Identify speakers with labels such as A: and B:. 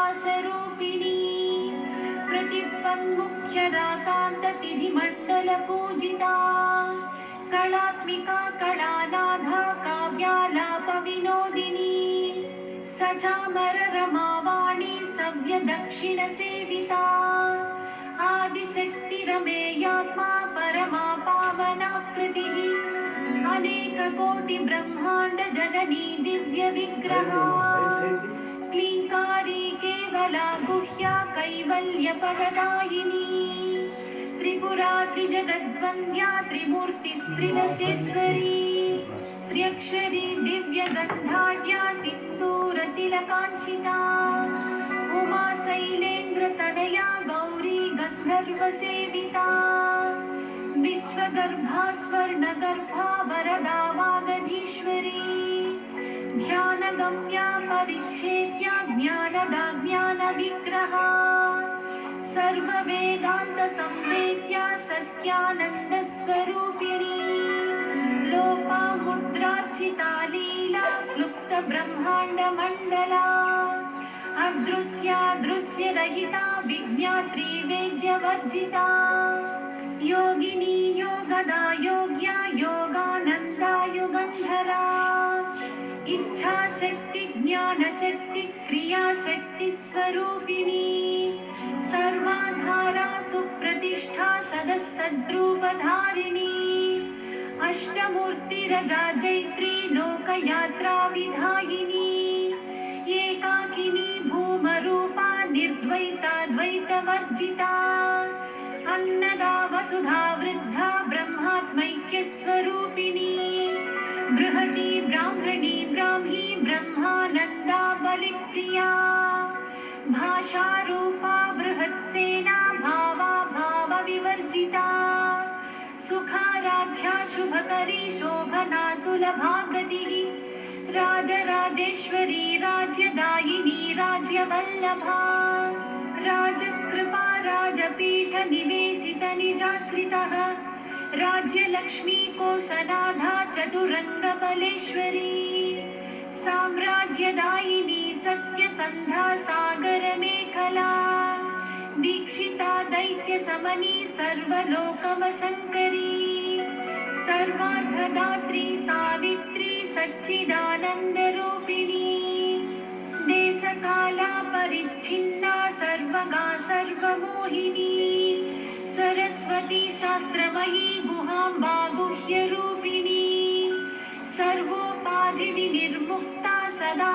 A: प्रकाशरूपिणी प्रतिपन्मुख्यराकान्ततिथिमण्डलपूजिता कलात्मिका कलानाधा काव्यालापविनोदिनी सचामररमावाणी सव्यदक्षिणसेविता आदिशक्तिरमेयात्मा परमा पावनाकृतिः अनेककोटिब्रह्माण्डजननी दिव्यविग्रहा क्लीङ्कारी केवला गुह्या कैवल्यपददायिनी त्रिपुरा त्रिजगद्वन्द्या त्रिमूर्तिस्त्रिदशेश्वरी त्र्यक्षरी दिव्यगन्धाढ्या सिन्दूरतिलकाञ्चिता उमा शैलेन्द्रतनया गौरी गन्धर्वसेविता विश्वगर्भा स्वर्णगर्भा वरदा वागधीश्वरी ध्यानगम्या परिच्छेद्या ज्ञानदा ज्ञानविग्रहा सर्ववेदान्तसंवेद्या सत्यानन्दस्वरूपिणी लोपामुद्रार्चिता लीला क्लुप्तब्रह्माण्डमण्डला अदृश्या दृश्यरहिता विज्ञात्री वेद्यवर्जिता योगिनी योगदा योग्या योगानन्दा युगन्धरा इच्छाशक्ति ज्ञानशक्ति क्रियाशक्ति स्वरूपिणी सर्वाधारा सुप्रतिष्ठा सदस्सद्रूपधारिणी अष्टमूर्तिरजा जैत्री लोकयात्रा विधायिनी एकाकिनी भूमरूपा निर्द्वैता द्वैतवर्जिता अन्नदा वसुधा वृद्धा ब्रह्मात्मैक्यस्वरूपिणी बृहती ब्राह्मणी ब्राह्मी ब्रह्मानन्दा बलिप्रिया भाषारूपा बृहत्सेना भावा भावविवर्जिता सुखाराध्या शुभकरी शोभना सुलभा गतिः राजराजेश्वरी राज्यदायिनी राज्यवल्लभा राजकृपा राजपीठनिवेशितनिजाश्रितः राज्यलक्ष्मी कोशनाधा चतुरङ्गबलेश्वरी साम्राज्यदायिनी सत्यसन्धा सागरमेखला दीक्षिता दैत्यशमनी सर्वलोकवशङ्करी सर्वार्थदात्री सावित्री सच्चिदानन्दरूपिणी देशकाला परिच्छिन्ना सर्वगा सर्वमोहिनी सरस्वती शास्त्रमयी गुहाम्बा गुह्यरूपिणी सर्वोपाधिविनिर्मुक्ता सदा